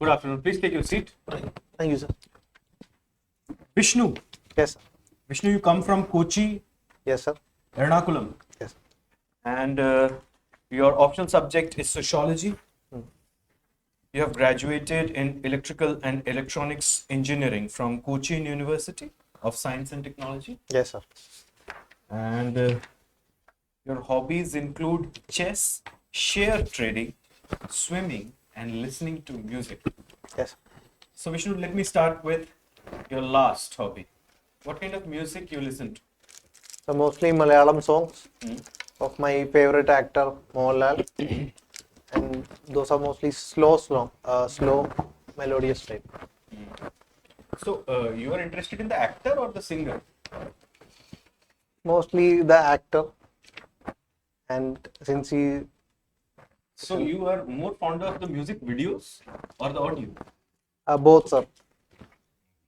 Good afternoon. Please take your seat. Thank you, sir. Vishnu. Yes, sir. Vishnu, you come from Kochi, Yes, sir. Ernakulam. Yes. And your optional subject is sociology. You have graduated in electrical and electronics engineering from Cochin University of Science and Technology. Yes, sir. And your hobbies include chess, share trading, swimming, and listening to music. Yes. So, Vishnu, let me start with your last hobby. What kind of music you listen to? So mostly Malayalam songs of my favorite actor Mohanlal, and those are mostly slow melodious type. So, you are interested in the actor or the singer? Mostly the actor, and since he So, you are more fond of the music videos or the audio? both, sir.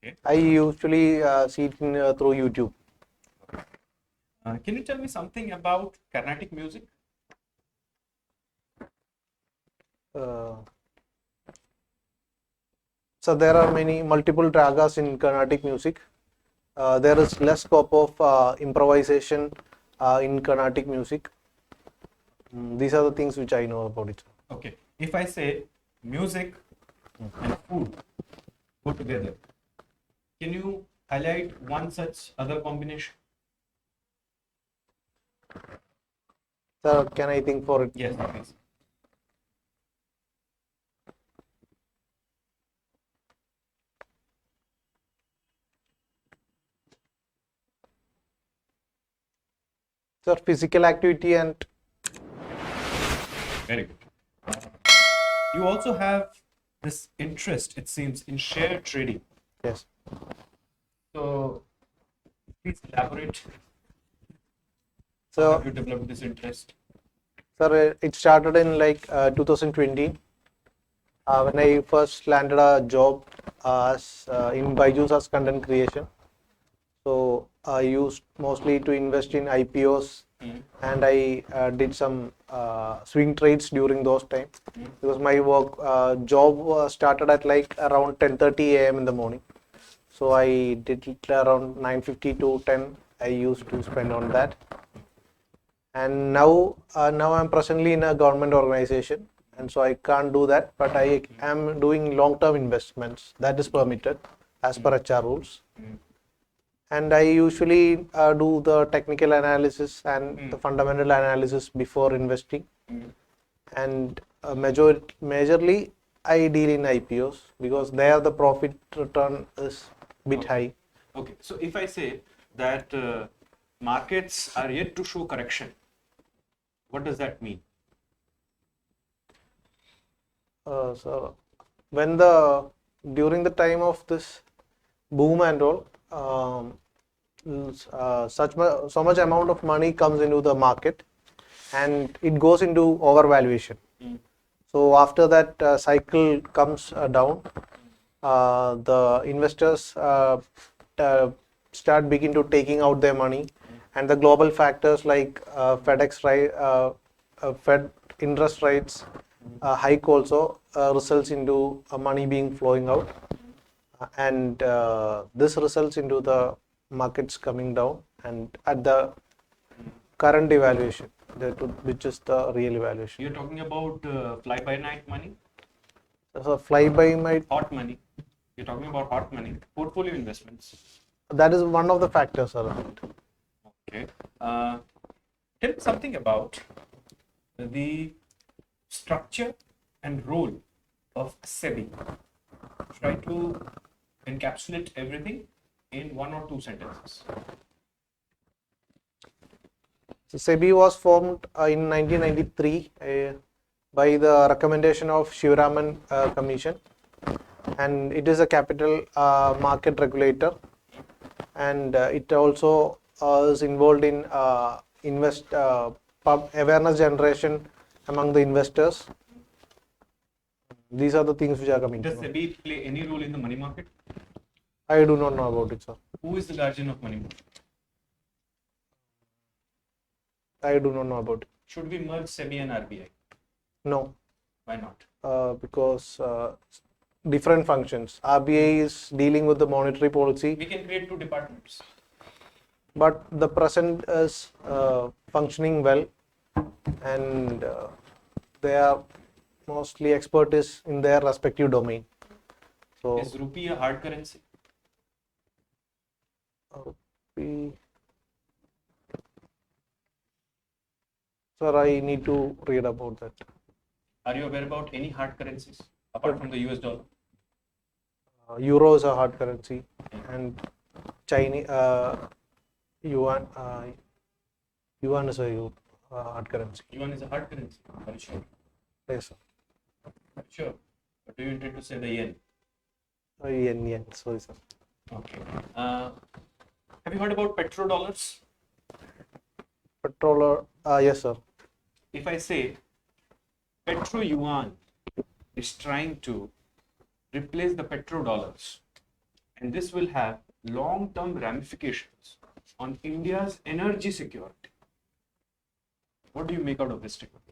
Okay. I usually see it through YouTube. Can you tell me something about Carnatic music? Uh, so there are multiple ragas in Carnatic music. There is less scope of improvisation in Carnatic music. These are the things which I know about it. Okay. If I say music and food go together, can you highlight one such other combination? Sir, can I think for it? Yes, please. Sir, physical activity and Very good. You also have this interest, it seems, in share trading. yes. So, please elaborate. How So, have you developed this interest? sir, it started in 2020 when I first landed a job in Byju's as content creation. So I used mostly to invest in IPOs, and I did some swing trades during those times because my job started at like around 10:30 a.m. in the morning. So I did it around 9:50 to 10. I used to spend on that. And now I'm presently in a government organization, and so I can't do that. But I am doing long-term investments that is permitted as per HR rules. And I usually do the technical analysis and the fundamental analysis before investing. And majorly I deal in IPOs because there the profit return is bit high. Okay, so if I say that markets are yet to show correction, what does that mean? So when during the time of this boom and all, so much amount of money comes into the market, and it goes into overvaluation. So after that cycle comes down, the investors start begin to taking out their money, and the global factors like Fed interest rates hike also results into money being flowing out, and this results into the markets coming down, and at the current evaluation, which is the real evaluation. You're talking about fly-by-night money, So fly by night, hot money. You're talking about hot money, portfolio investments. that is one of the factors around. Okay. Tell me something about the structure and role of SEBI. Try to encapsulate everything in one or two sentences. So SEBI was formed in 1993 by the recommendation of Shivaraman Commission, and it is a capital market regulator, and it also is involved in awareness generation among the investors. These are the things which are coming. Does SEBI play any role in the money market? I do not know about it, sir. Who is the guardian of money market? I do not know about it. Should we merge SEBI and RBI? No, Why not? because different functions. RBI is dealing with the monetary policy, We can create two departments. but the present is functioning well, and they are mostly expertise in their respective domain. So Is rupee a hard currency? we, sir, I need to read about that. Are you aware about any hard currencies apart from the US dollar? Euro is a hard currency, and Chinese yuan yuan is a hard currency. Yuan is a hard currency. Are you sure? Yes, sir. Sure. But do you intend to say the yen? Yen. Sorry, sir. Okay. Have you heard about petrodollars? Petrol. Yes, sir. If I say petro yuan is trying to replace the petrodollars, and this will have long-term ramifications on India's energy security. What do you make out of this statement?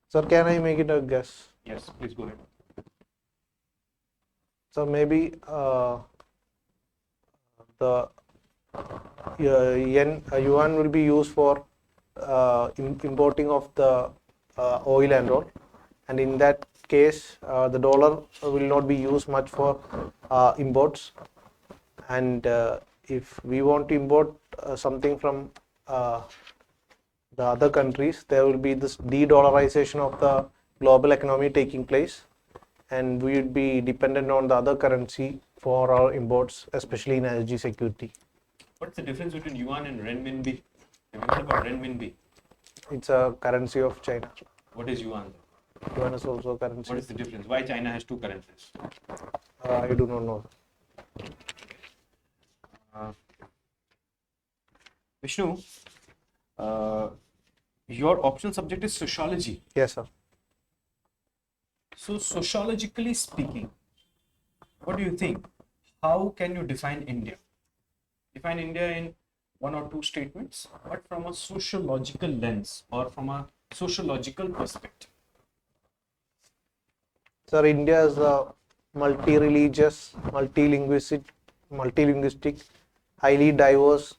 Sir, can I make it a guess? Yes, please go ahead. So maybe the yuan will be used for importing of the oil and all, and in that case the dollar will not be used much for imports, and if we want to import something from the other countries, there will be this de-dollarization of the global economy taking place, and we would be dependent on the other currency for our imports, especially in energy security. What's the difference between yuan and renminbi? Have you heard about renminbi? It's a currency of China. What is yuan? Yuan is also a currency. What is the difference? Why China has two currencies? I do not know. Vishnu, your optional subject is sociology. Yes, sir. So, sociologically speaking, what do you think? How can you define India? Define India in one or two statements, but from a sociological lens or from a sociological perspective. Sir, India is a multi-religious, multilinguistic, highly diverse,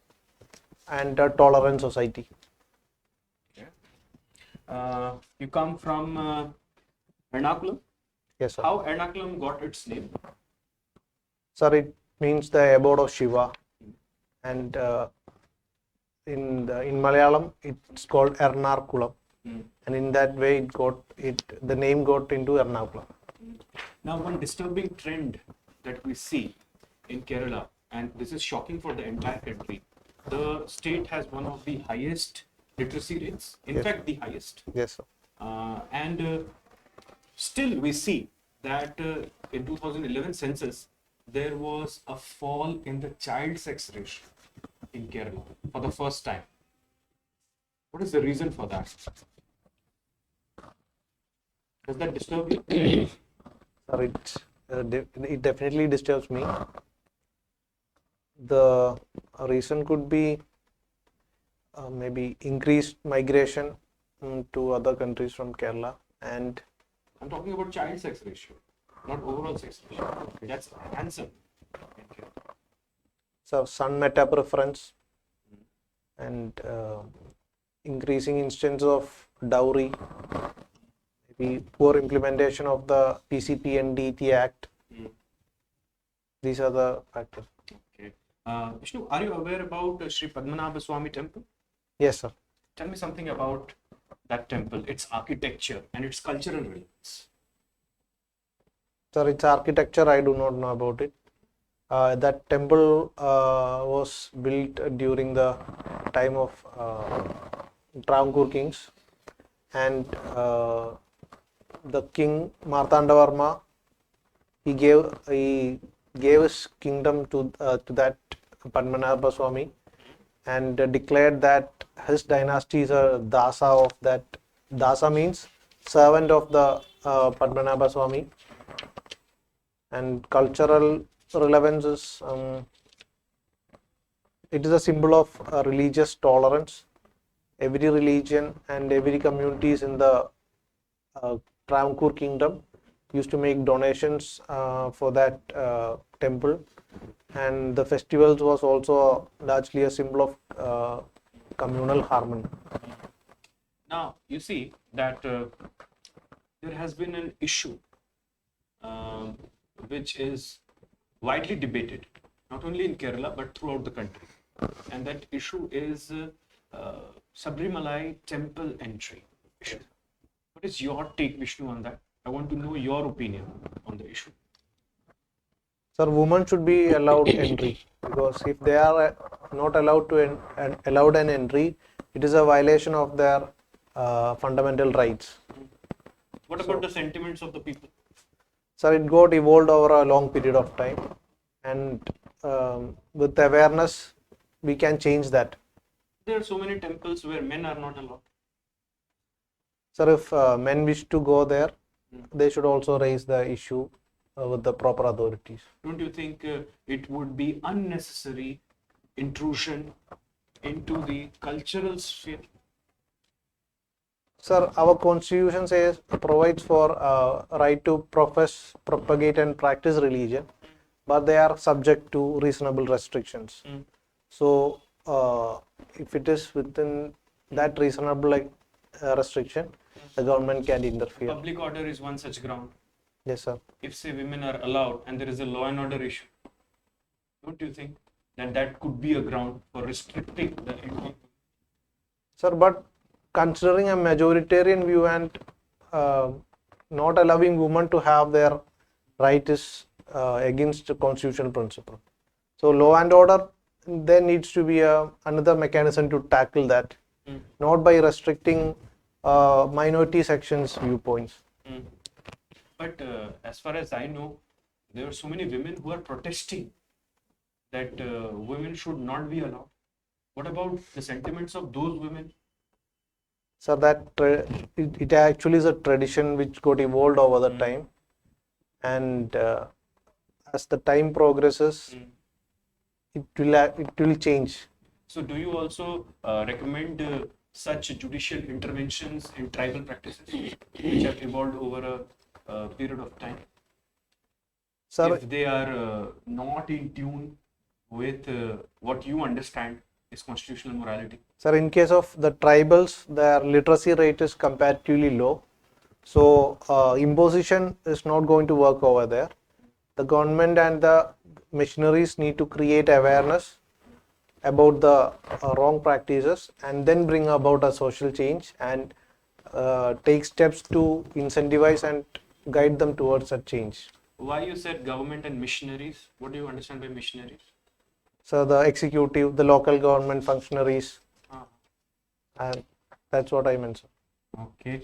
and a tolerant society. Okay. You come from Ernakulam. Yes, sir. How Ernakulam got its name? Sir, it means the abode of Shiva, and in Malayalam it's called Ernakulam, and in that way the name got into Ernakulam. Now, one disturbing trend that we see in Kerala, and this is shocking for the entire country, the state has one of the highest literacy rates, in Yes. fact, the highest. Yes, sir. And still, we see that in 2011 census, there was a fall in the child sex ratio in Kerala for the first time. What is the reason for that? Does that disturb you? Sir, it definitely disturbs me. The reason could be maybe increased migration to other countries from Kerala, and I'm talking about child sex ratio, not overall sex ratio. That's handsome. so son meta preference, and increasing instance of dowry, maybe poor implementation of the PCP and DT Act. These are the factors. Okay. Vishnu, are you aware about Sri Padmanabha Swami temple? Yes, sir. Tell me something about that temple, its architecture and its cultural relevance. Sir, its architecture, I do not know about it. That temple was built during the time of Travancore kings, and the king Martandavarma, he gave his kingdom to that Padmanabha Swami, and declared that his dynasty is a dasa of that. Dasa means servant of the Padmanabha Swami. And cultural relevance is it is a symbol of religious tolerance. Every religion and every community is in the Travancore Kingdom used to make donations for that temple, and the festivals was also largely a symbol of communal harmony. Now, you see that there has been an issue um, which is widely debated, not only in Kerala but throughout the country. And that issue is Sabrimalai temple entry issue. What is your take, Vishnu, on that? I want to know your opinion on the issue. Sir, women should be allowed entry, because if they are not allowed to allowed an entry, it is a violation of their fundamental rights. What about the sentiments of the people? Sir, it got evolved over a long period of time, and with awareness, we can change that. There are so many temples where men are not allowed. Sir, if men wish to go there, they should also raise the issue with the proper authorities. Don't you think it would be unnecessary intrusion into the cultural sphere? Sir, our constitution says provides for right to profess, propagate, and practice religion, but they are subject to reasonable restrictions. So, if it is within that reasonable restriction, the government can interfere. Public order is one such ground. Yes, sir. If say women are allowed and there is a law and order issue, don't you think that that could be a ground for restricting the entry? Sir, but considering a majoritarian view and not allowing women to have their right is against the constitutional principle. So, law and order, there needs to be another mechanism to tackle that, not by restricting minority sections' viewpoints. But as far as I know, there are so many women who are protesting that women should not be allowed. What about the sentiments of those women? So that it actually is a tradition which got evolved over the time, and as the time progresses, it will change. So, do you also recommend such judicial interventions in tribal practices which have evolved over a period of time? Sir, if they are not in tune with what you understand is constitutional morality? Sir, in case of the tribals, their literacy rate is comparatively low. So, imposition is not going to work over there. The government and the missionaries need to create awareness about the wrong practices and then bring about a social change and take steps to incentivize and guide them towards a change. Why you said government and missionaries? What do you understand by missionaries? So, the executive, the local government functionaries, and that's what I meant, sir. Okay.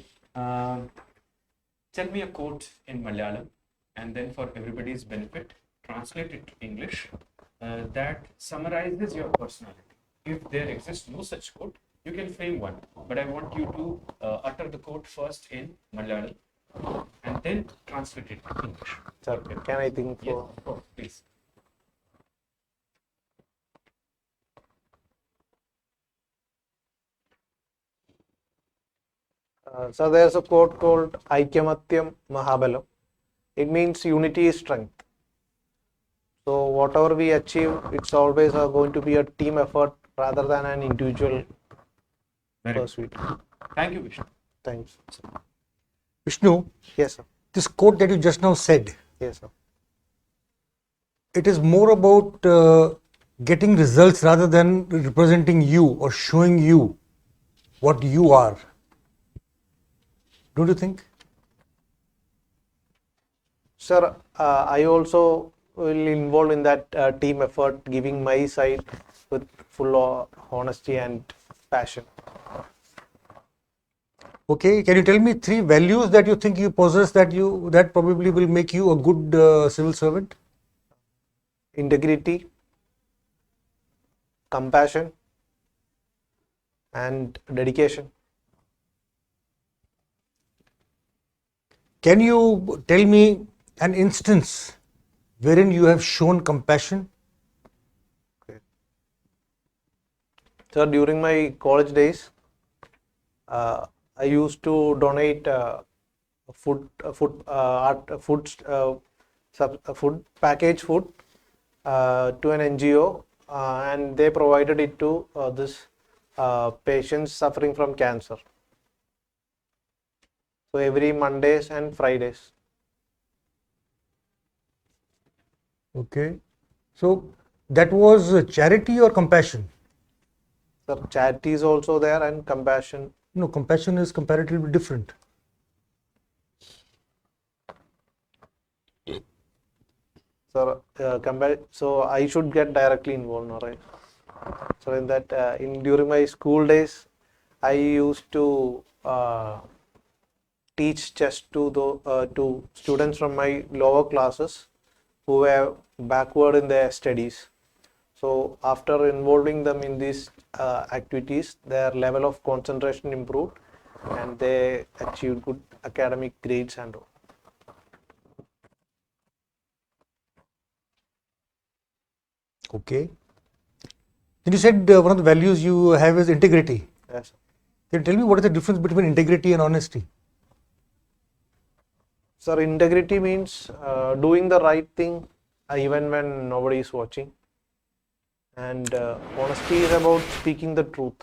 Tell me a quote in Malayalam, and then for everybody's benefit, translate it to English that summarizes your personality. If there exists no such quote, you can frame one, but I want you to utter the quote first in Malayalam and then translate it to English. Sir, can I think Yes, for? of course, please. So there's a quote called Aikyamatyam Mahabalam. It means unity is strength. So whatever we achieve, it's always going to be a team effort rather than an individual Very good. pursuit. Thank you, Vishnu. Thanks. Vishnu, Yes, sir. this quote that you just now said, Yes, sir. it is more about getting results rather than representing you or showing you what you are. Don't you think? Sir, I also will involve in that team effort, giving my side with full honesty and passion. Okay, can you tell me 3 values that you think you possess that probably will make you a good civil servant? Integrity, compassion, and dedication. Can you tell me an instance wherein you have shown compassion? So during my college days, I used to donate food package food to an NGO, and they provided it to this patients suffering from cancer. So every Mondays and Fridays. Okay. So that was charity or compassion? Sir, charity is also there and compassion. No, compassion is comparatively different. Sir, so I should get directly involved, no, right? So in that, during my school days, I used to teach chess to students from my lower classes who were backward in their studies. So after involving them in these activities, their level of concentration improved, and they achieved good academic grades and all. Okay. Then you said one of the values you have is integrity. Yes. Can you tell me what is the difference between integrity and honesty? Sir, integrity means doing the right thing even when nobody is watching. And honesty is about speaking the truth.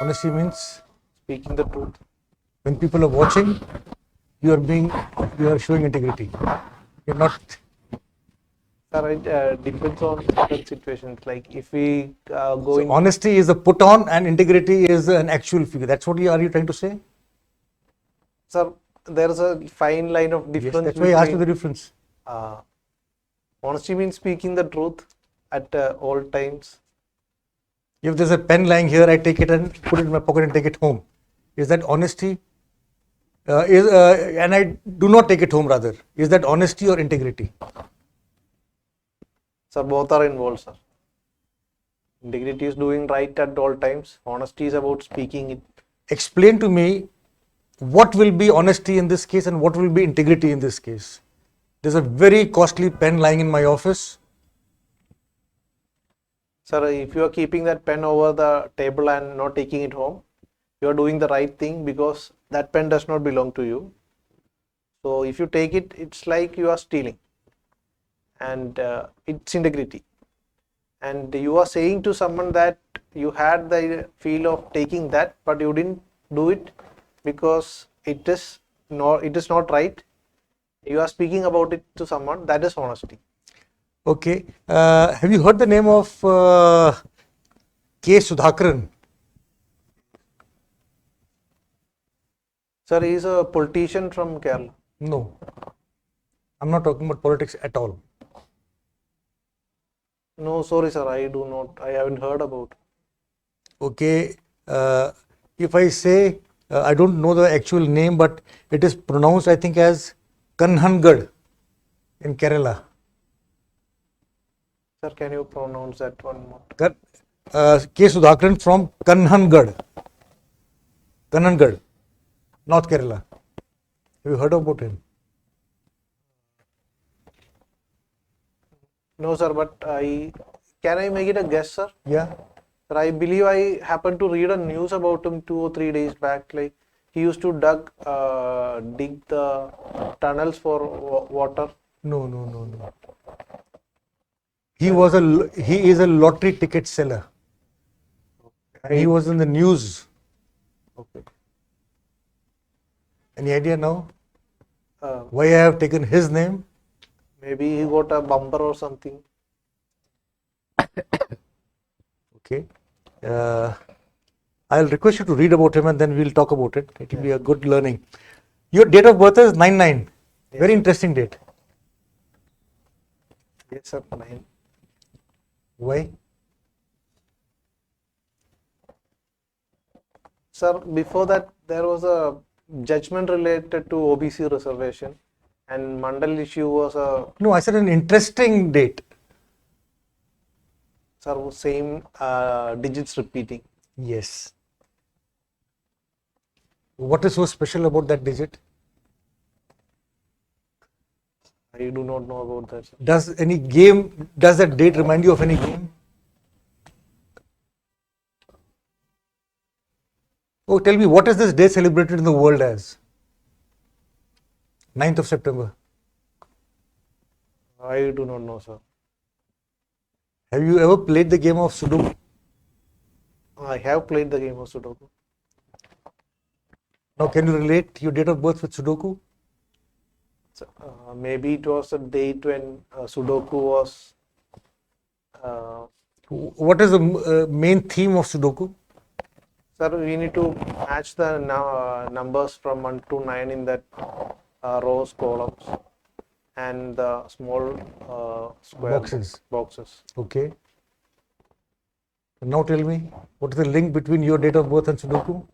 Honesty means Speaking the truth. when people are watching, you are showing integrity. You're not. Sir, it depends on certain situations. Like if we go So in. honesty is a put on and integrity is an actual figure. That's what are you trying to say? Sir, there's a fine line of Yes, difference. that's why I asked you the difference. uh, honesty means speaking the truth at all times. If there's a pen lying here, I take it and put it in my pocket and take it home. Is that honesty? And I do not take it home rather. Is that honesty or integrity? Sir, both are involved, sir. Integrity is doing right at all times. Honesty is about speaking it. Explain to me what will be honesty in this case and what will be integrity in this case. There's a very costly pen lying in my office. Sir, if you are keeping that pen over the table and not taking it home, you are doing the right thing because that pen does not belong to you. So if you take it, it's like you are stealing, and it's integrity. And you are saying to someone that you had the feel of taking that, but you didn't do it because it is not right. You are speaking about it to someone. That is honesty. Okay. Have you heard the name of K. Sudhakaran? Sir, he is a politician from Kerala. No. I'm not talking about politics at all. No, sorry, sir. I haven't heard about. Okay. If I say, I don't know the actual name, but it is pronounced, I think, as Kanhangad in Kerala. Sir, can you pronounce that one more? K. Sudhakaran from Kanhangad, North Kerala. Have you heard about him? No, sir, but can I make it a guess, sir? Yeah. Sir, I believe I happened to read a news about him 2 or 3 days back. Like he used to dig the tunnels for water. No. He is a lottery ticket seller. And he was in the news. Okay. Any idea now why I have taken his name? Maybe he got a bumper or something. Okay. I'll request you to read about him and then we'll talk about it. It will be a good learning. Your date of birth is 9/9. Yes. Very interesting date. Yes, sir. 9. Why? Sir, before that, there was a judgment related to OBC reservation, and Mandal issue was a No, I said an interesting date. same digits repeating. Yes. What is so special about that digit? I do not know about that, sir. Does that date remind you of any game? Oh, tell me, what is this day celebrated in the world as? 9th of September. I do not know, sir. Have you ever played the game of Sudoku? I have played the game of Sudoku. Now, can you relate your date of birth with Sudoku? So, maybe it was a date when Sudoku was. What is the main theme of Sudoku? Sir, we need to match the numbers from 1 to 9 in that rows, columns, and the small square boxes. Okay. Now tell me, what is the link between your date of birth and Sudoku?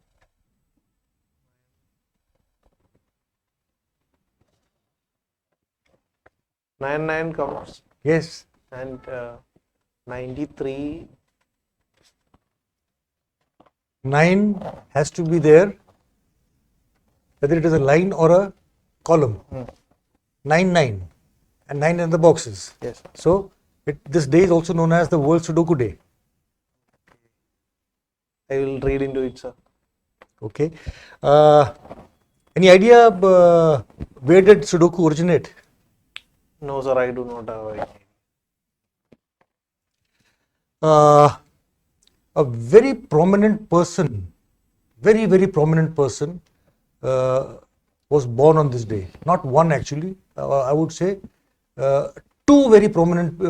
9 comes, Yes. and 93. 9 has to be there, whether it is a line or a column. 9, and 9 in the boxes. Yes. So, this day is also known as the World Sudoku Day. I will read into it, sir. Okay. Any idea where did Sudoku originate? No, sir, I do not have idea. A very prominent person, very prominent person was born on this day. Not one actually, I would say two very prominent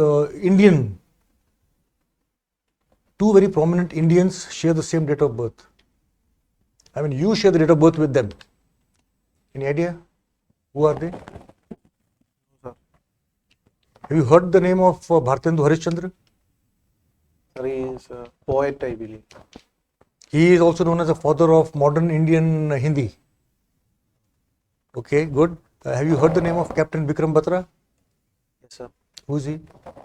Indians share the same date of birth. I mean, you share the date of birth with them. Any idea? Who are they? Sir. Have you heard the name of Bhartendu Harishchandra? Sir, he is a poet, I believe. He is also known as the father of modern Indian Hindi. Okay, good. Have you heard the name of Captain Vikram Batra? Yes, sir. Who is he?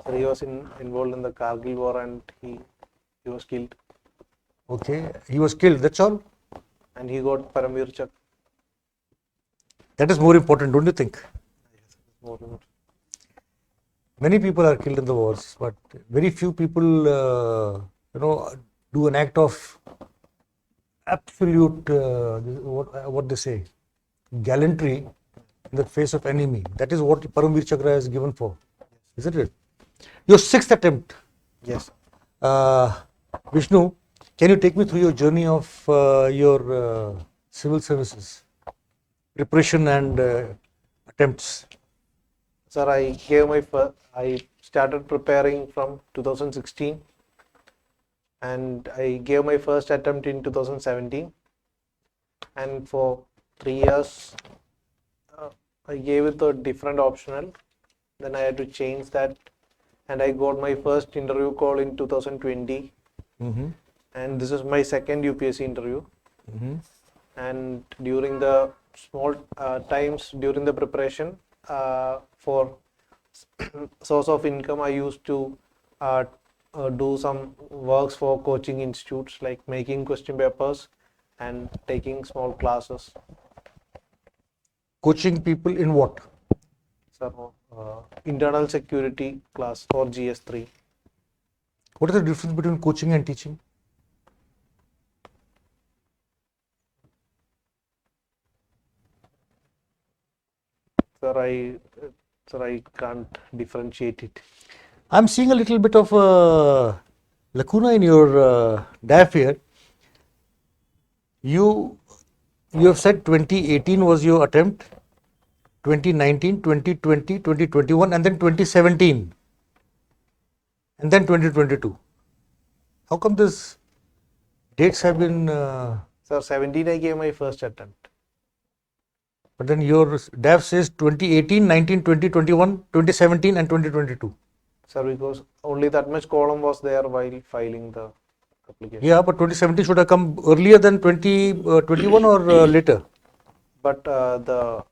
Sir, he was involved in the Kargil war, and he was killed. Okay, he was killed, that's all? And he got Paramveer Chakra. That is more important, don't you think? More than- Many people are killed in the wars, but very few people, do an act of absolute, what they say, gallantry in the face of enemy. That is what Paramveer Chakra is given for, isn't it? Your 6th attempt. Yes. Vishnu, can you take me through your journey of your civil services, preparation and attempts? Sir, I started preparing from 2016, and I gave my first attempt in 2017, and for 3 years I gave it a different optional. Then I had to change that, and I got my first interview call in 2020, Mm-hmm. and this is my second UPSC interview. Mm-hmm. And during the small times during the preparation, for source of income, I used to do some works for coaching institutes, like making question papers and taking small classes. Coaching people in what? So internal security class for GS3. What is the difference between coaching and teaching? Sir, I can't differentiate it. I'm seeing a little bit of a lacuna in your diaph here. You have said 2018 was your attempt, 2019, 2020, 2021, and then 2017, and then 2022. How come these dates have been? Sir, 17 I gave my first attempt. But then your DAF says 2018, 19, 20, 21, 2017 and 2022. Sir, because only that much column was there while filing the application. Yeah, but 2017 should have come earlier than 2021 or later. But the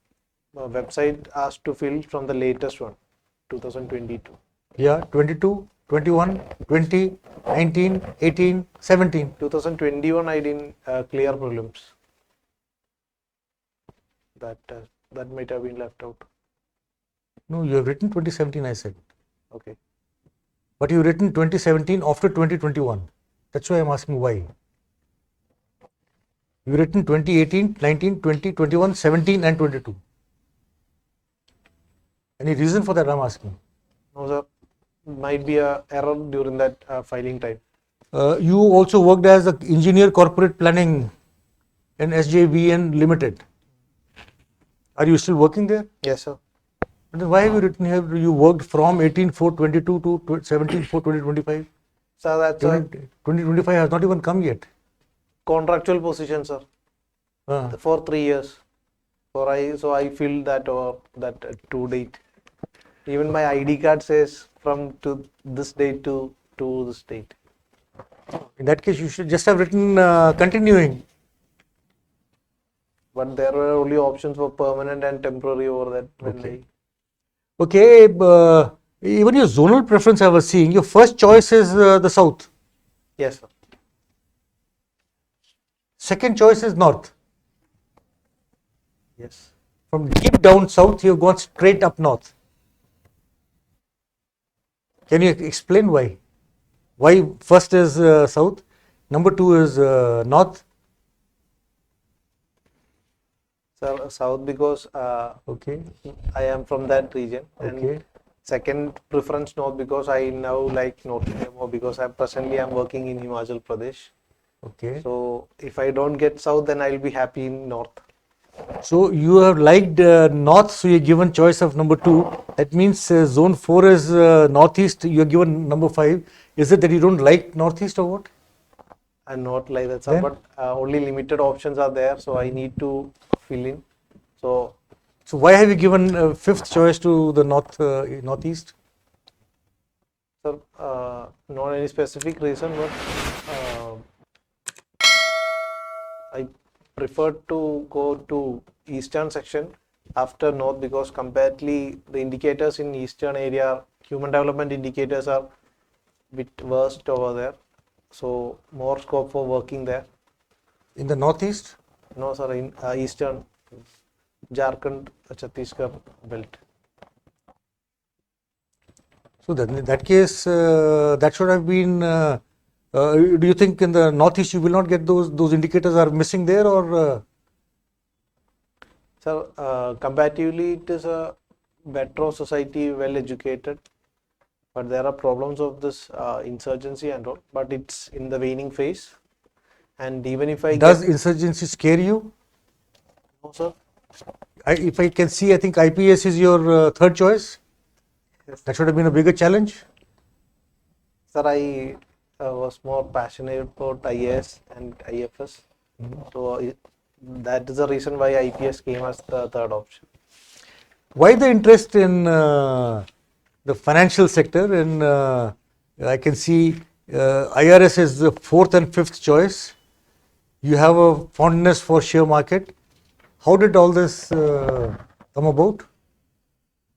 website asked to fill from the latest one, 2022. Yeah, 22, 21, 20, 19, 18, 17. 2021 I didn't clear prelims. That might have been left out. No, you have written 2017, I said. Okay. But you written 2017 after 2021. That's why I'm asking why. You written 2018, 19, 20, 21, 17 and 22. Any reason for that, I'm asking? No, sir. Might be a error during that filing time. You also worked as an engineer corporate planning in SJVN Limited. Are you still working there? Yes, sir. And then why have you written here you worked from 18/4/22 to 17/4/2025? So that's a 2025 has not even come yet. contractual position, sir, Uh, for 3 years. So I feel that or that to date. Even my ID card says from to this date to this date. in that case, you should just have written continuing. But there were only options for permanent and temporary over that when Okay. Okay, even your zonal preference I was seeing, your first choice is the south, yes, sir. second choice is north. Yes. From deep down south, you've gone straight up north. Can you explain why? Why first is south, number two is north? Sir, south because Okay, I am from that region. okay, And second preference north because I now like North India more because I'm working in Himachal Pradesh. okay. So if I don't get south, then I'll be happy in north. So you have liked north, so you're given choice of number two. That means zone 4 is northeast, you're given number 5. Is it that you don't like northeast or what? And not like that, sir. Then? But only limited options are there, so I need to fill in. So So why have you given fifth choice to the northeast? sir, not any specific reason, but I prefer to go to eastern section after north because comparatively the indicators in eastern area, human development indicators are bit worst over there. So more scope for working there. In the northeast? No, sir, in eastern Jharkhand, Chhattisgarh belt. So then in that case, that should have been. Do you think in the northeast you will not get those indicators are missing there, or Sir, comparatively, it is a better society, well educated, but there are problems of this insurgency and all. But it's in the waning phase, and even if I does get insurgency scare you? no, sir, If I can see, I think IPS is your third choice. yes, That should have been a bigger challenge. sir, I was more passionate about IAS and IFS, so that is the reason why IPS came as the third option. Why the interest in the financial sector? And I can see IRS is the fourth and fifth choice. You have a fondness for share market. How did all this come about?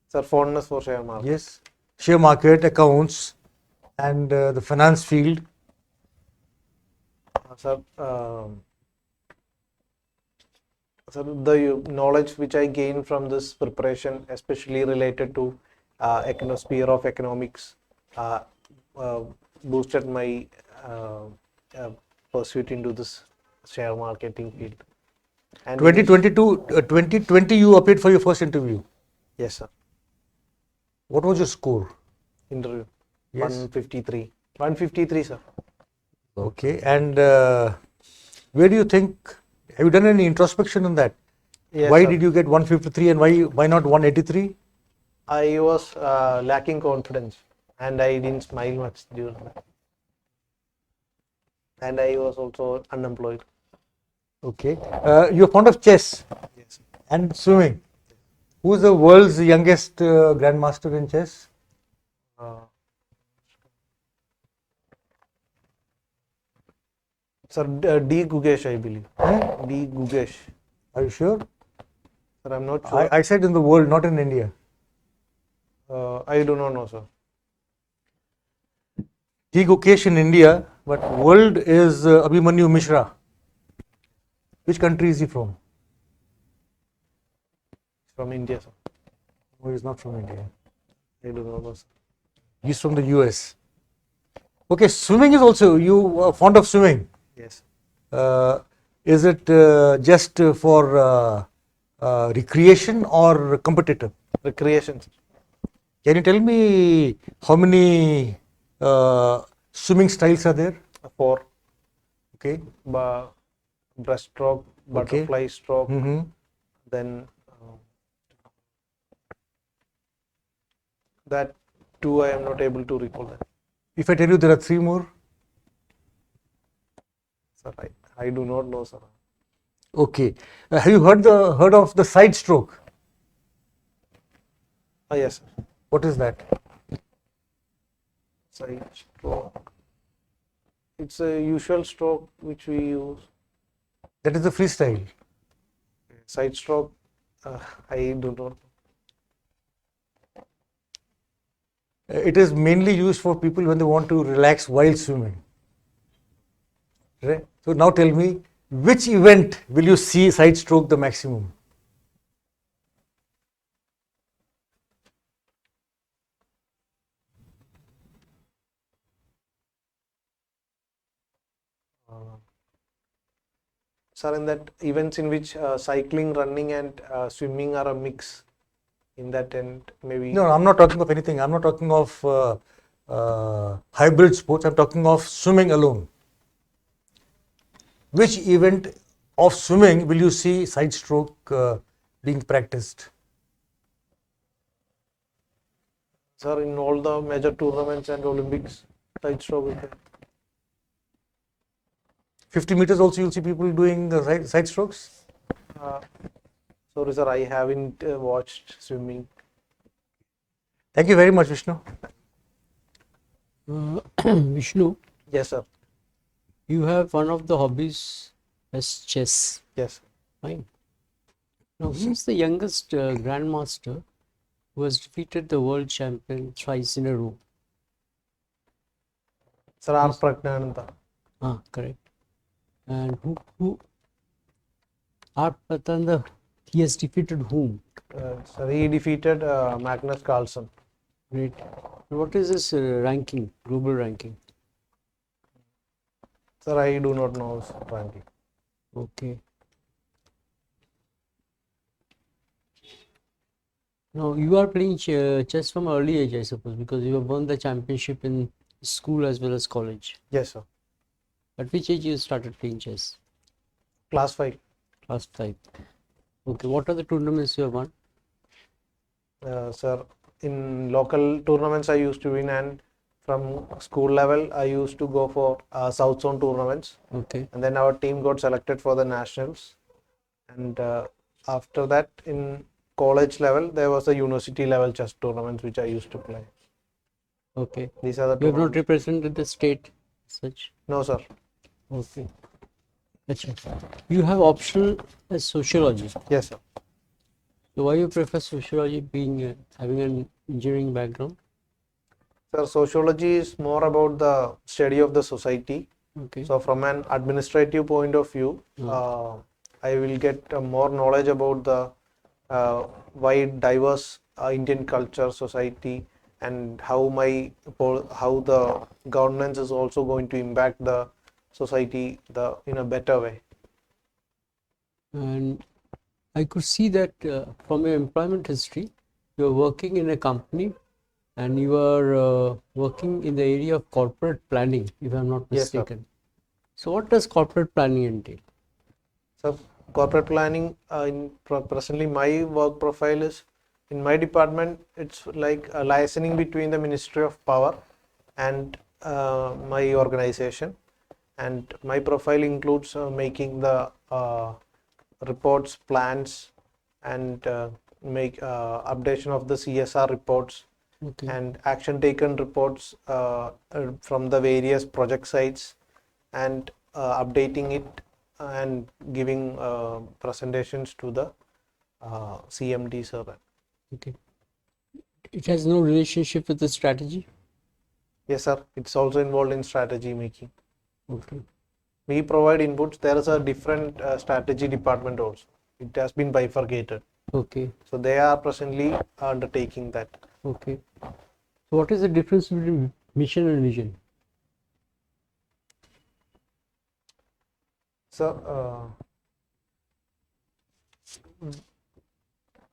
Sir, fondness for share market. Yes, share market, accounts, and the finance field. Sir, sir, the knowledge which I gained from this preparation, especially related to sphere of economics, uh, uh, boosted my pursuit into this share marketing field. And 2020 you appeared for your first interview. yes, sir. What was your score? Interview. Yes. 153. 153, sir. Okay, and where do you think, have you done any introspection on that? Yes, Why sir. did you get 153 and why not 183? I was lacking confidence and I didn't smile much during that. And I was also unemployed. Okay, you're fond of chess Yes. and swimming. Who's the world's youngest grandmaster in chess? Uh, Sir, D. Gugesh, I believe. D. Gugesh. Are you sure? Sir, I'm not sure. I said in the world, not in India. I do not know, sir. He Gukesh in India, but world is Abhimanyu Mishra. Which country is he from? From India, sir. No, he's not from India. I do not know, sir. He's from the US. Okay, swimming is also, you are fond of swimming. Yes. Is it just for recreation or competitive? Recreation, sir. Can you tell me how many swimming styles are there? 4. Okay. Breaststroke, butterfly stroke, Mm-hmm. then that 2 I am not able to recall that. If I tell you there are 3 more, Sir, I do not know, sir. okay. Have you heard of the side stroke? Yes, sir. What is that? Side stroke. It's a usual stroke which we use. That is the freestyle. Side stroke, I do not. It is mainly used for people when they want to relax while swimming. Right? So now tell me, which event will you see side stroke the maximum? Sir, in that events in which cycling, running, and swimming are a mix. In that end, maybe. No, I'm not talking of anything. I'm not talking of hybrid sports. I'm talking of swimming alone. Which event of swimming will you see side stroke being practiced? Sir, in all the major tournaments and Olympics, side stroke is there. 50 meters also you'll see people doing side strokes? Sorry, sir, I haven't watched swimming. Thank you very much, Vishnu. Vishnu, Yes, sir. you have one of the hobbies as chess. Yes. Fine. Now, who's the youngest grandmaster who has defeated the world champion thrice in a row? Sir, R. Pragnananda. Ah, correct. And who are Patanda? He has defeated whom? Sir, he defeated Magnus Carlsen. Great. What is his ranking, global ranking? Sir, I do not know his ranking. Okay. Now, you are playing chess from early age, I suppose, because you have won the championship in school as well as college. Yes, sir. At which age you started playing chess? Class 5. Class 5. Okay, what are the tournaments you have won? Sir, in local tournaments I used to win, and from school level I used to go for South Zone tournaments, Okay. and then our team got selected for the nationals, and after that in college level there was a university level chess tournaments which I used to play. Okay. These are the You have not tournaments. represented the state as such. No, sir. Okay. Achha. You have optional as sociology. Yes, sir. So why you prefer sociology being having an engineering background? Sir, sociology is more about the study of the society. Okay. So from an administrative point of view, I will get more knowledge about the wide diverse Indian culture, society, and how the governance is also going to impact the society in a better way. And I could see that from your employment history, you are working in a company and you are working in the area of corporate planning, if I'm not Yes, sir. mistaken. So what does corporate planning entail? So corporate planning, presently my work profile is in my department. It's like a licensing between the Ministry of Power and my organization, and my profile includes making the reports, plans, and make updation of the CSR reports Okay. and action taken reports from the various project sites, and updating it and giving presentations to the CMD sir. Okay. It has no relationship with the strategy? Yes, sir. It's also involved in strategy making. Okay. We provide inputs. There is a different strategy department also. It has been bifurcated. Okay. So they are presently undertaking that. Okay. So what is the difference between mission and vision? So,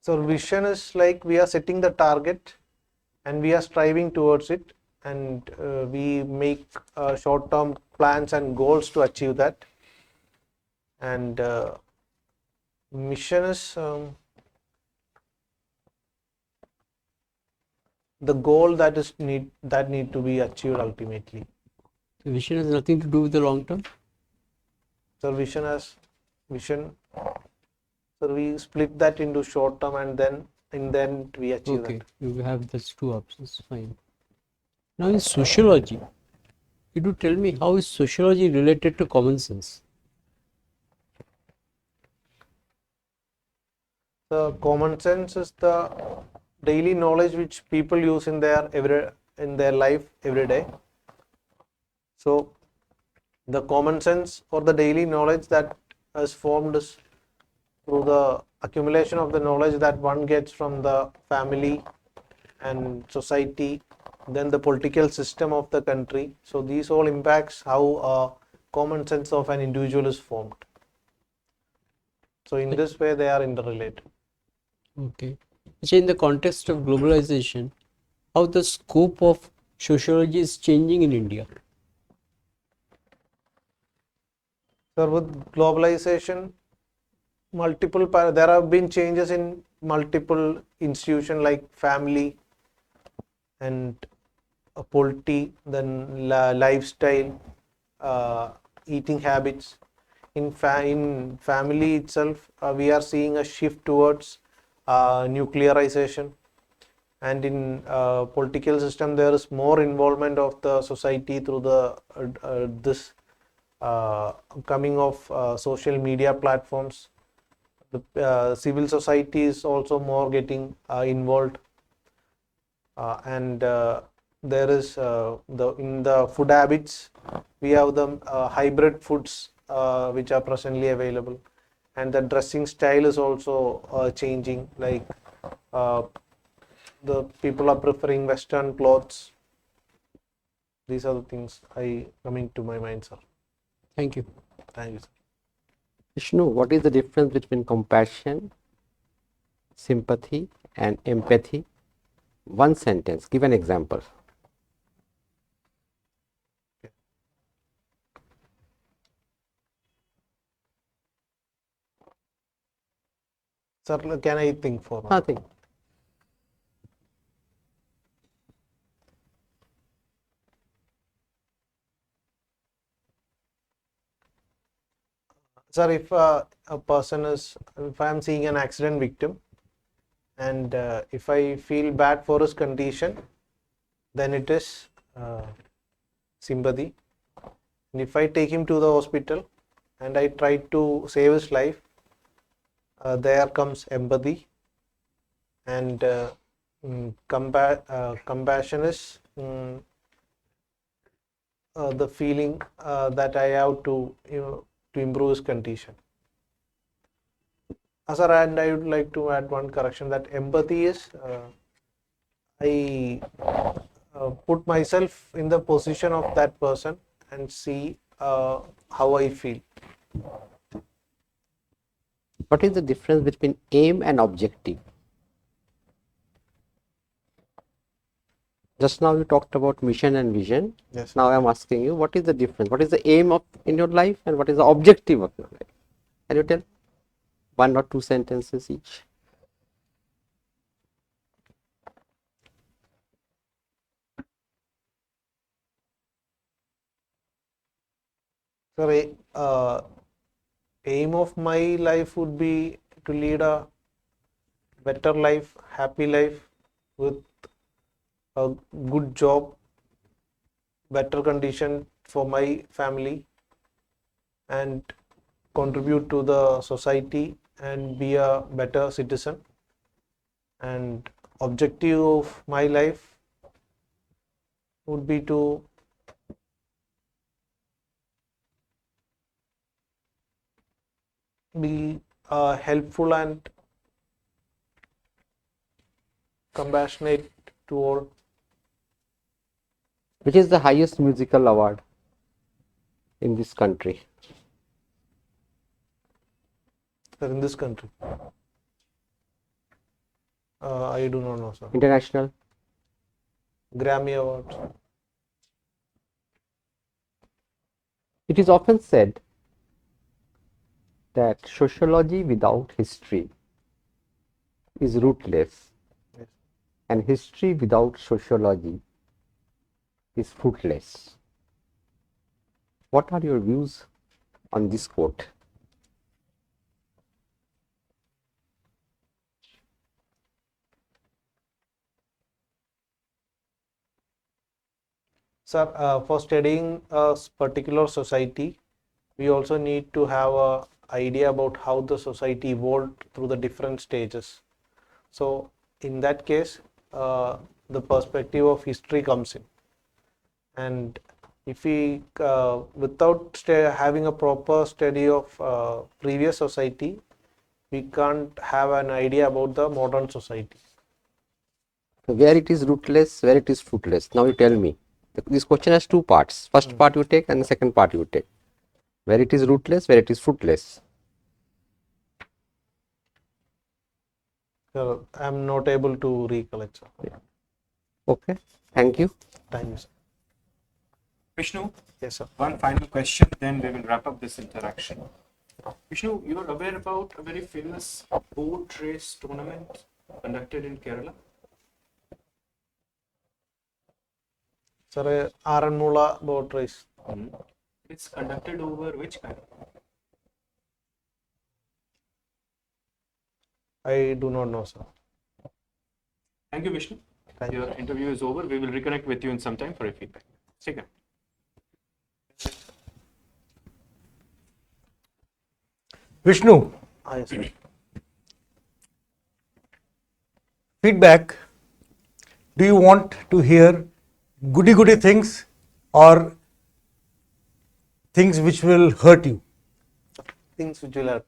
so vision is like we are setting the target, and we are striving towards it, and we make short-term plans and goals to achieve that. And mission is the goal that need to be achieved ultimately. So vision has nothing to do with the long term. So vision. So we split that into short term, and then we achieve Okay, that. you have those two options. Fine. Now in sociology, you do tell me how is sociology related to common sense? The common sense is the daily knowledge which people use in their life every day. So the common sense or the daily knowledge that is formed is through the accumulation of the knowledge that one gets from the family and society, then the political system of the country. So these all impacts how common sense of an individual is formed. So in this way they are interrelated. Okay. So in the context of globalization, how the scope of sociology is changing in India? So with globalization, there have been changes in multiple institutions like family and polity, then lifestyle, eating habits. In family itself, we are seeing a shift towards nuclearization, and in political system there is more involvement of the society through the this coming of social media platforms. The civil society is also more getting involved, and there is in the food habits we have the hybrid foods which are presently available, and the dressing style is also changing, like the people are preferring western clothes. These are the things coming to my mind, sir. Thank you. Thank you, sir. Vishnu, what is the difference between compassion, sympathy, and empathy? One sentence, give an example. Sir, can I think for now? Nothing. Sir, if if I am seeing an accident victim, and if I feel bad for his condition, then it is sympathy. And if I take him to the hospital and I try to save his life, there comes empathy. And compassion is the feeling that I have to improve his condition. Sir, and I would like to add one correction, that empathy is I put myself in the position of that person and see how I feel. What is the difference between aim and objective? Just now you talked about mission and vision. Yes. Now I am asking you, what is the difference? What is the aim of in your life and what is the objective of your life? Can you tell? One or two sentences each. Sir, aim of my life would be to lead a better life, happy life with a good job, better condition for my family, and contribute to the society and be a better citizen. And objective of my life would be to be helpful and compassionate to all. Which is the highest musical award in this country? Sir, in this country, I do not know, sir. International? Grammy Awards. It is often said that sociology without history is rootless, Yes. and history without sociology is fruitless. What are your views on this quote? Sir, for studying a particular society, we also need to have a idea about how the society evolved through the different stages. So, in that case, the perspective of history comes in. And if we, without having a proper study of previous society, we can't have an idea about the modern society. Where it is rootless, where it is fruitless. Now you tell me. This question has two parts. First part you take and the second part you take. Where it is rootless, where it is fruitless. So, I'm not able to recollect, sir. Okay. Thank you. Thank you, sir. Vishnu, Yes, sir. one final question, then we will wrap up this interaction. Vishnu, you are aware about a very famous boat race tournament conducted in Kerala? Sir, Aranmula boat race. It's conducted over which kind? I do not know, sir. Thank you, Vishnu. Thank you. Your interview is over. We will reconnect with you in some time for a feedback. Take care. Vishnu, Yes, sir. feedback. Do you want to hear goody things or things which will hurt you? Things which will help.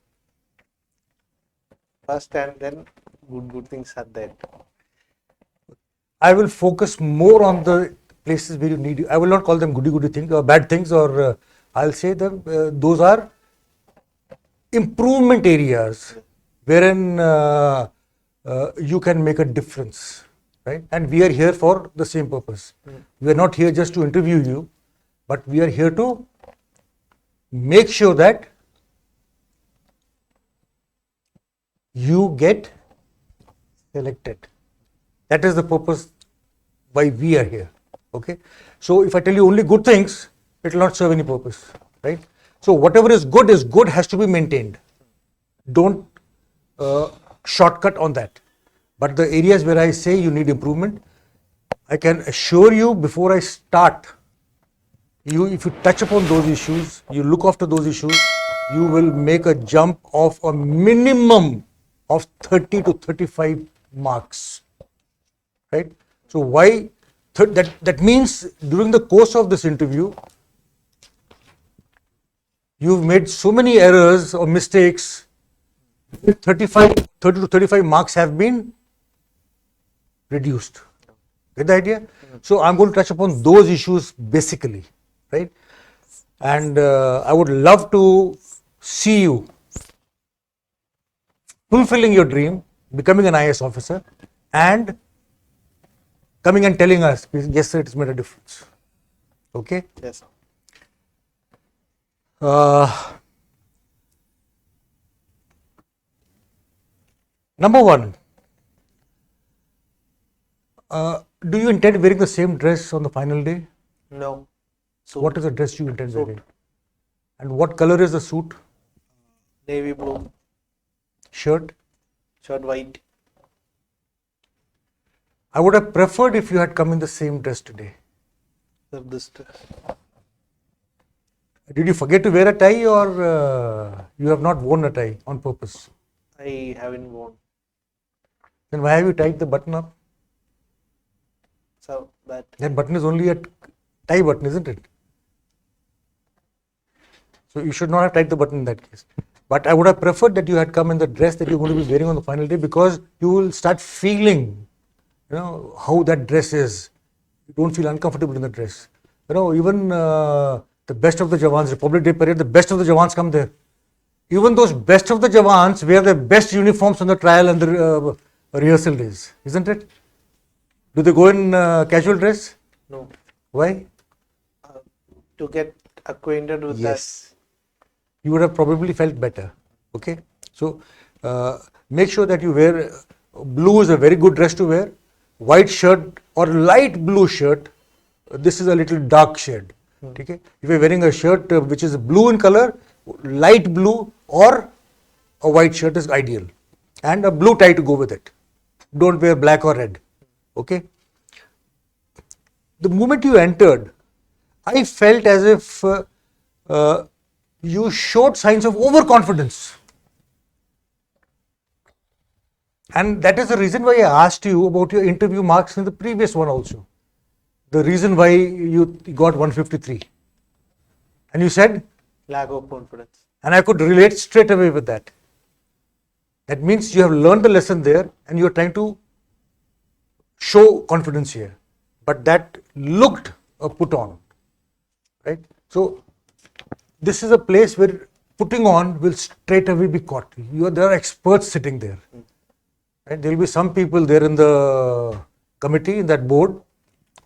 First and then good things are there. I will focus more on the places where you need. I will not call them goody things or bad things, or I'll say them. Those are improvement areas wherein you can make a difference, right? And we are here for the same purpose. We are not here just to interview you, but we are here to make sure that you get selected. That is the purpose why we are here. Okay. So if I tell you only good things, it will not serve any purpose, right? So whatever is good has to be maintained. Don't shortcut on that. But the areas where I say you need improvement, I can assure you before I start, if you touch upon those issues, you look after those issues, you will make a jump of a minimum of 30 to 35 marks, right? So why that means during the course of this interview, you've made so many errors or mistakes, 30 to 35 marks have been reduced. Get the idea? So I'm going to touch upon those issues basically, right? And I would love to see you fulfilling your dream, becoming an IAS officer, and coming and telling us, yes sir, it's made a difference. Okay? Yes, sir. Number one, do you intend wearing the same dress on the final day? No. So What is the dress you intend Suit. wearing? And what color is the suit? navy blue, Shirt? shirt white. I would have preferred if you had come in the same dress today. Sir, this Did you forget to wear a tie, or you have not worn a tie on purpose? I haven't worn. Then why have you tied the button up? So that That button is only a tie button, isn't it? So you should not have tied the button in that case. But I would have preferred that you had come in the dress that you're going to be wearing on the final day, because you will start feeling, how that dress is. You don't feel uncomfortable in the dress. Even the best of the Jawans, Republic Day parade, the best of the Jawans come there. Even those best of the Jawans wear their best uniforms on the trial and the rehearsal days, isn't it? Do they go in casual dress? No. Why? To get acquainted with Yes. You would have probably felt better. Okay. So make sure that you wear blue is a very good dress to wear. White shirt or light blue shirt. This is a little dark shade. Okay. If you're wearing a shirt which is blue in color, light blue or a white shirt is ideal, and a blue tie to go with it. Don't wear black or red. Okay. The moment you entered, I felt as if you showed signs of overconfidence. And that is the reason why I asked you about your interview marks in the previous one also. The reason why you got 153. And you said? lack of confidence. And I could relate straight away with that. That means you have learned the lesson there and you are trying to show confidence here. But that looked put on. Right? So, this is a place where putting on will straight away be caught. There are experts sitting there. Right? There will be some people there in the committee, in that board,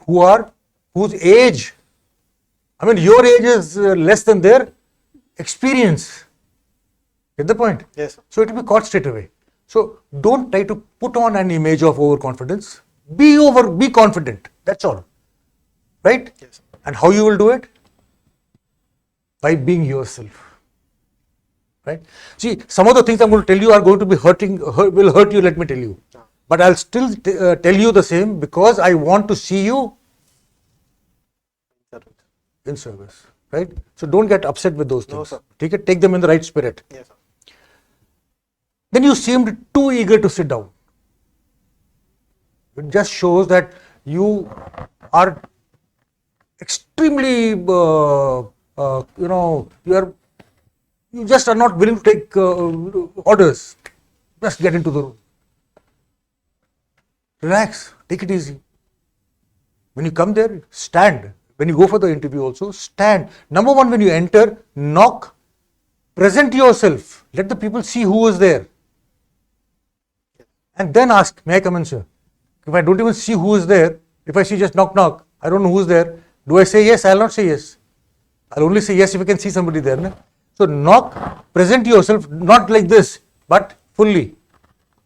whose age, I mean, your age is less than their experience. Get the point? Yes, sir. So it will be caught straight away. So don't try to put on an image of overconfidence. Be confident. That's all. Right? Yes, sir. And how you will do it? By being yourself. Right? See, some of the things I'm going to tell you are going to be will hurt you, let me tell you. But I'll still tell you the same because I want to see you in service. Right? So don't get upset with those things. No, sir. Take them in the right spirit. Yes, sir. Then you seemed too eager to sit down. It just shows that you are extremely, you just are not willing to take orders. Just get into the room. Relax, take it easy. When you come there, stand. When you go for the interview also, stand. Number one, when you enter, knock, present yourself. Let the people see who is there. And then ask, may I come in, sir? If I don't even see who is there, if I see just knock, knock, I don't know who is there, do I say yes? I will not say yes. I'll only say yes if I can see somebody there. No? So knock, present yourself, not like this, but fully.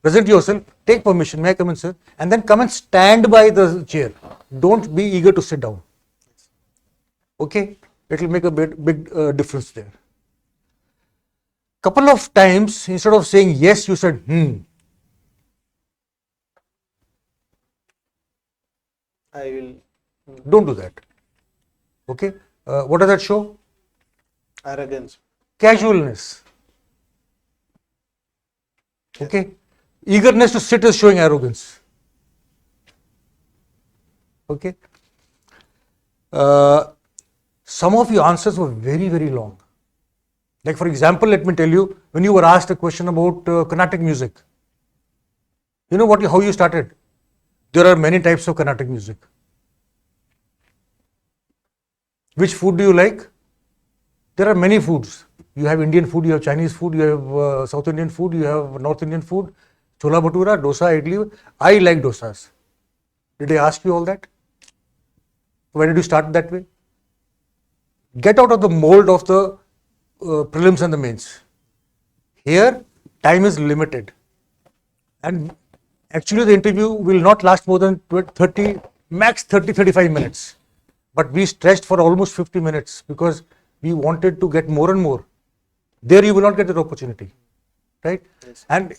Present yourself, take permission, may I come in, sir? And then come and stand by the chair. Don't be eager to sit down. Okay? It will make a big difference there. Couple of times, instead of saying yes, you said, I will. Don't do that. Okay? What does that show? Arrogance. Casualness. Okay? Eagerness to sit is showing arrogance. Okay? Some of your answers were very, very long. Like for example, let me tell you, when you were asked a question about Carnatic music, you know how you started? There are many types of Carnatic music. Which food do you like? There are many foods. You have Indian food, you have Chinese food, you have South Indian food, you have North Indian food, chola bhatura, dosa, idli. I like dosas. Did I ask you all that? Why did you start that way? Get out of the mold of the prelims and the mains. Here, time is limited. And actually the interview will not last more than 35 minutes. But we stretched for almost 50 minutes because we wanted to get more and more. There you will not get that opportunity. Right? Yes. And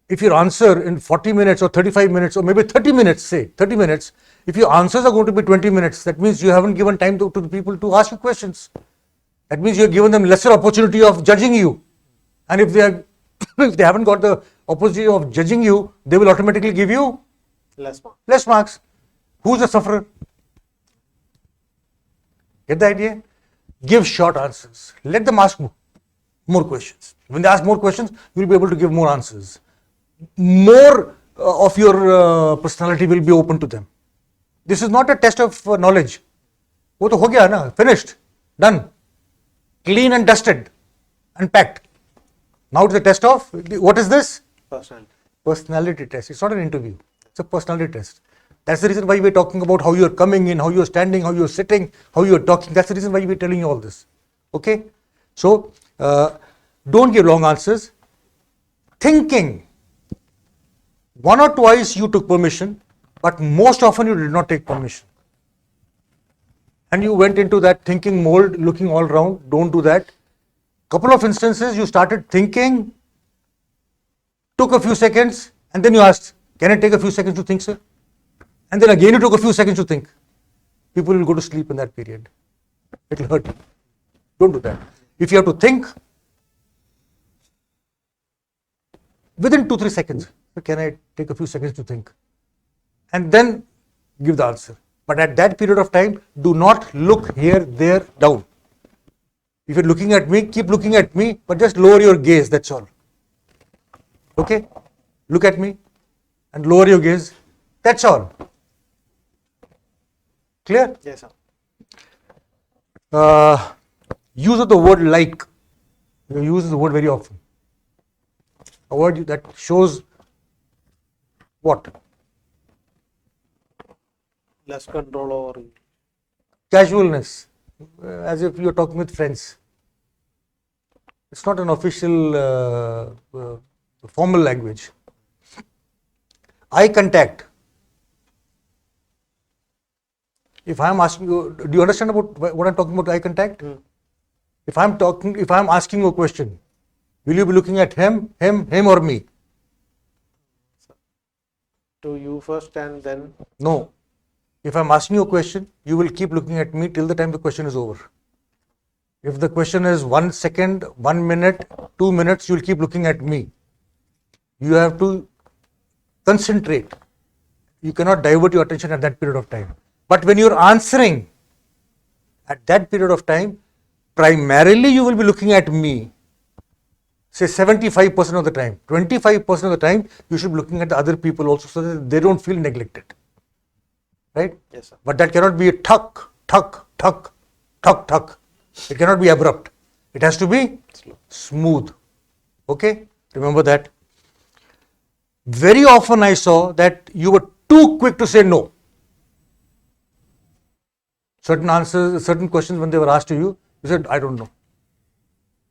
if your answer in 40 minutes or 35 minutes or maybe 30 minutes, say 30 minutes, if your answers are going to be 20 minutes, that means you haven't given time to the people to ask you questions. That means you have given them lesser opportunity of judging you. And if they haven't got the opportunity of judging you, they will automatically give you less marks. Who's the sufferer? Get the idea? Give short answers. Let them ask more questions. When they ask more questions, you will be able to give more answers. More of your personality will be open to them. This is not a test of knowledge. वो तो हो गया ना, finished, done, clean and dusted and packed. Now it's a test of, what is this? Personality. Personality test. It's not an interview. It's a personality test. That's the reason why we're talking about how you're coming in, how you're standing, how you're sitting, how you're talking. That's the reason why we're telling you all this. Okay? So, don't give long answers. Thinking. One or twice you took permission, but most often you did not take permission. And you went into that thinking mold, looking all around. Don't do that. Couple of instances you started thinking, took a few seconds, and then you asked, can I take a few seconds to think, sir? And then again you took a few seconds to think. People will go to sleep in that period. It will hurt you. Don't do that. If you have to think, within 2-3 seconds, can I take a few seconds to think? And then give the answer. But at that period of time, do not look here, there, down. If you're looking at me, keep looking at me, but just lower your gaze, that's all. Okay? Look at me and lower your gaze. That's all. Clear? Yes, sir. Use of the word like. You use the word very often. A word that shows what? Less control over you. Casualness. As if you're talking with friends. It's not an official formal language. Eye contact. If I am asking you, do you understand about what I'm talking about, eye contact? If I'm asking you a question, will you be looking at him or me? To you first and then. No. If I'm asking you a question, you will keep looking at me till the time the question is over. If the question is 1 second, 1 minute, 2 minutes, you will keep looking at me. You have to concentrate. You cannot divert your attention at that period of time. But when you're answering at that period of time, primarily you will be looking at me. Say 75% of the time. 25% of the time, you should be looking at the other people also so that they don't feel neglected. Right? Yes, sir. But that cannot be a tuck, tuck, tuck, tuck, tuck. It cannot be abrupt. It has to be smooth. Okay? Remember that. Very often I saw that you were too quick to say no. Certain answers, certain questions when they were asked to you, you said, I don't know.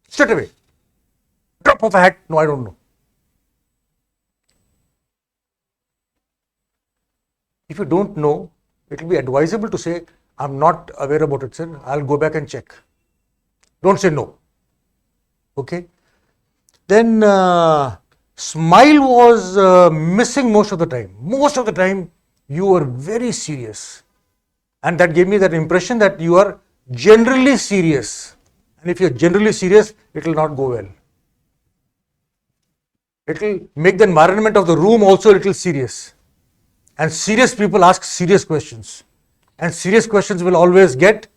Straight away. Drop of a hat, no, I don't know. If you don't know, it will be advisable to say, I'm not aware about it, sir. I'll go back and check. Don't say no. Okay. Then smile was missing most of the time. Most of the time, you were very serious. And that gave me that impression that you are generally serious. And if you're generally serious, it will not go well. It will make the environment of the room also a little serious. And serious people ask serious questions. And serious questions will always get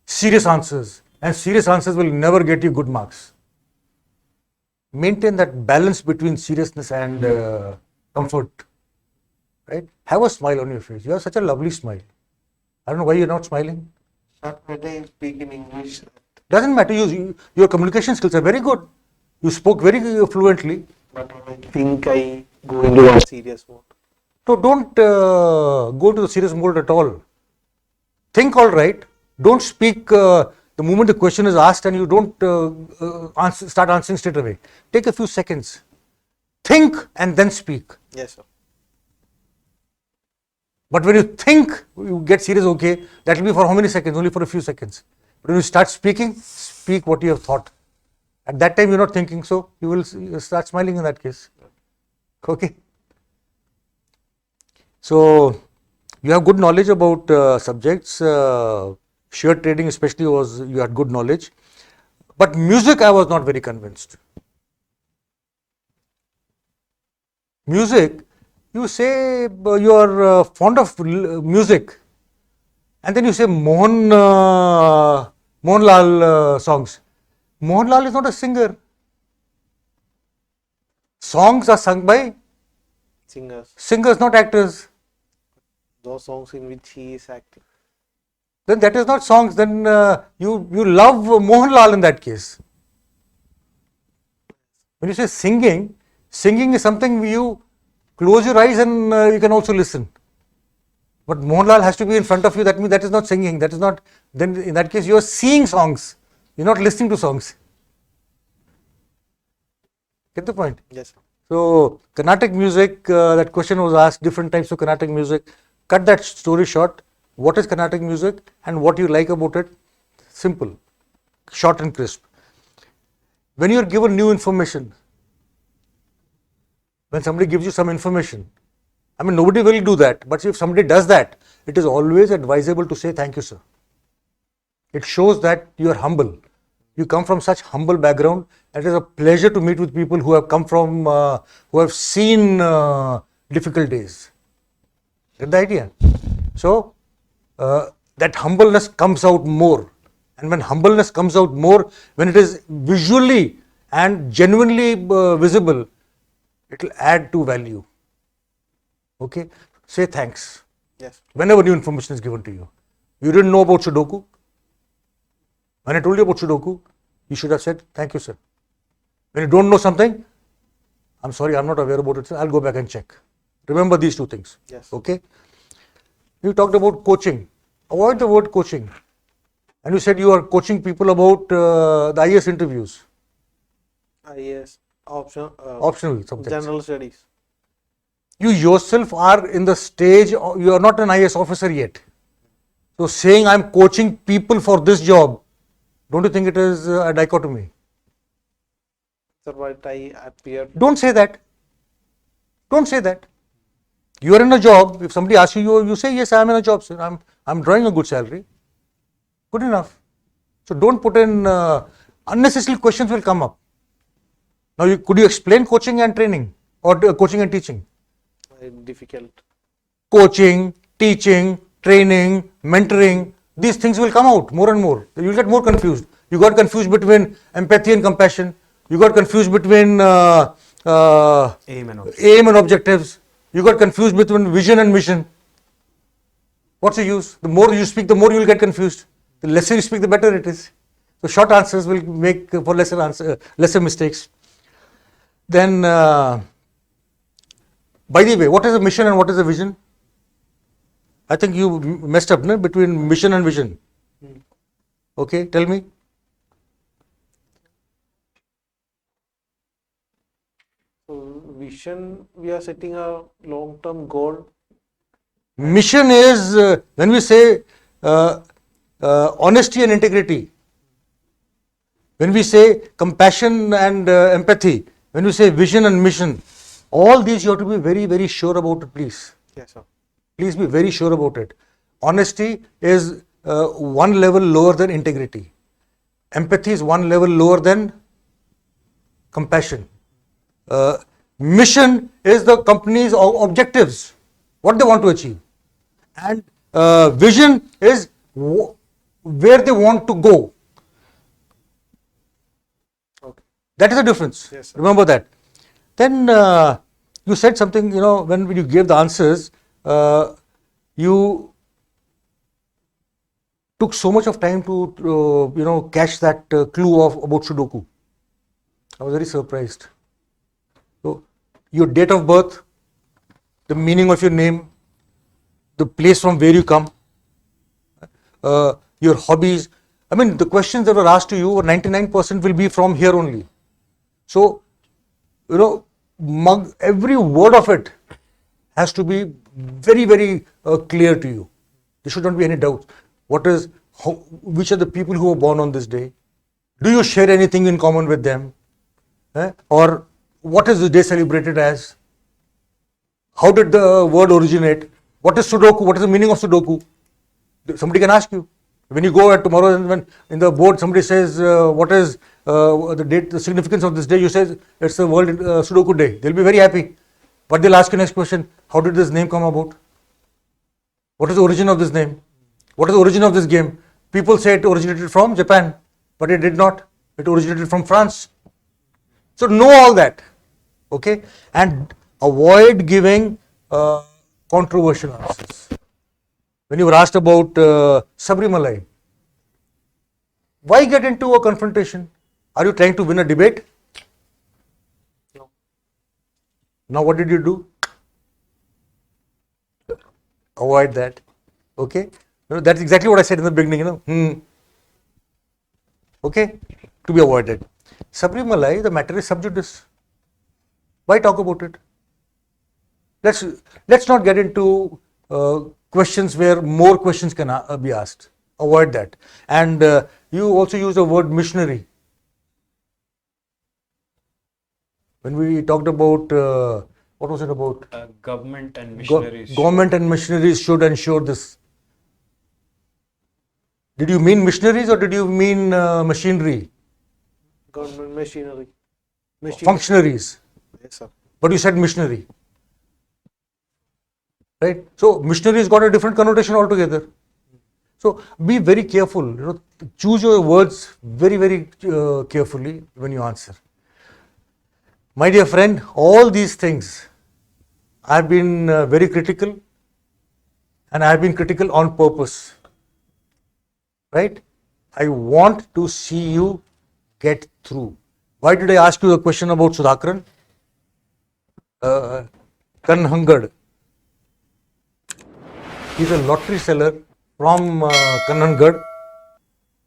serious answers. And serious answers will never get you good marks. Maintain that balance between seriousness and comfort. Right? Have a smile on your face. You have such a lovely smile. I don't know why you're not smiling. Not when I speak in English. Doesn't matter. Your communication skills are very good. You spoke very fluently. But when I think I go into a serious mode. So don't go to the serious mode at all. Think all right. Don't speak the moment the question is asked and you don't start answering straight away. Take a few seconds. Think and then speak. Yes, sir. But when you think, you get serious, okay, that will be for how many seconds? Only for a few seconds. But when you start speaking, speak what you have thought. At that time, you're not thinking, so you will start smiling in that case. Okay. So, you have good knowledge about subjects. Share trading especially you had good knowledge. But music, I was not very convinced. Music, you say you are fond of music, and then you say Mohanlal songs. Mohanlal is not a singer. Songs are sung by singers, not actors. Those songs in which he is acting. Then that is not songs. Then you love Mohanlal in that case. When you say singing, singing is something you close your eyes and you can also listen. But Mohanlal has to be in front of you. That means that is not singing. That is not. Then in that case, you are seeing songs. You're not listening to songs. Get the point? Yes, sir. So Carnatic music. That question was asked. Different types of Carnatic music. Cut that story short. What is Carnatic music and what you like about it? Simple, short and crisp. When you are given new information, when somebody gives you some information, I mean, nobody will do that, but if somebody does that, it is always advisable to say thank you, sir. It shows that you are humble. You come from such humble background. It is a pleasure to meet with people who have come from, who have seen difficult days. Get the idea? So, that humbleness comes out more. And when humbleness comes out more, when it is visually and genuinely visible, it will add to value. Okay? Say thanks. Yes. Whenever new information is given to you. You didn't know about Sudoku. When I told you about Sudoku, you should have said, thank you, sir. When you don't know something, I'm sorry, I'm not aware about it, sir. I'll go back and check. Remember these two things. Yes. Okay? You talked about coaching. Avoid the word coaching. And you said you are coaching people about the IAS interviews. Yes. Optional subjects. General studies. You yourself are in the stage, you are not an IAS officer yet. So saying I'm coaching people for this job, don't you think it is a dichotomy? Sir, what I appear. Don't say that. Don't say that. You are in a job. If somebody asks you, you say, yes, I am in a job, sir. I'm drawing a good salary. Good enough. So don't put in unnecessary questions will come up. Now, could you explain coaching and training or coaching and teaching? Difficult. Coaching, teaching, training, mentoring, these things will come out more and more. You will get more confused. You got confused between empathy and compassion. You got confused between Aim and objectives. You got confused between vision and mission. What's the use? The more you speak, the more you will get confused. The lesser you speak, the better it is. So short answers will make for lesser mistakes. Then, by the way, what is a mission and what is a vision? I think you messed up, no? Between mission and vision. Okay, tell me. So vision, we are setting a long-term goal. Mission is when we say honesty and integrity. When we say compassion and empathy. When we say vision and mission. All these you have to be very, very sure about it, please. Yes, sir. Please be very sure about it. Honesty is one level lower than integrity. Empathy is one level lower than compassion. Mission is the company's objectives, what they want to achieve. And vision is where they want to go. Okay. That is the difference. Yes, sir. Remember that. Then you said something, when you gave the answers, you took so much of time to, catch that clue about Sudoku. I was very surprised. So, your date of birth, the meaning of your name, the place from where you come, your hobbies. I mean, the questions that were asked to you, 99% will be from here only. So, every word of it has to be very, very clear to you. There should not be any doubt. Which are the people who were born on this day? Do you share anything in common with them? Or what is the day celebrated as? How did the word originate? What is Sudoku? What is the meaning of Sudoku? Somebody can ask you. When you go tomorrow and when in the board somebody says what is the date, the significance of this day, you say it's the World Sudoku Day. They'll be very happy. But they'll ask you next question, how did this name come about? What is the origin of this name? What is the origin of this game? People say it originated from Japan, but it did not. It originated from France. So know all that, okay? And avoid giving controversial answers. When you were asked about Sabri, why get into a confrontation? Are you trying to win a debate? No. Now what did you do? avoid that. Okay, that's exactly what I said in the beginning. Okay, to be avoided. Subliminally, the matter is sub judice. Why talk about it? Let's not get into questions where more questions can be asked. Avoid that. And you also use the word missionary. When we talked about what was it about? Government and missionaries. Government and missionaries should ensure this. Did you mean missionaries or did you mean machinery? Government machinery. Functionaries. Yes, sir. But you said missionary. Right? So missionary has got a different connotation altogether. So be very careful. Choose your words very, very carefully when you answer. My dear friend, all these things, I've been very critical, and I've been critical on purpose. Right? I want to see you get through. Why did I ask you the question about Sudhakaran? Kanhangad. He's a lottery seller from Kanhangad.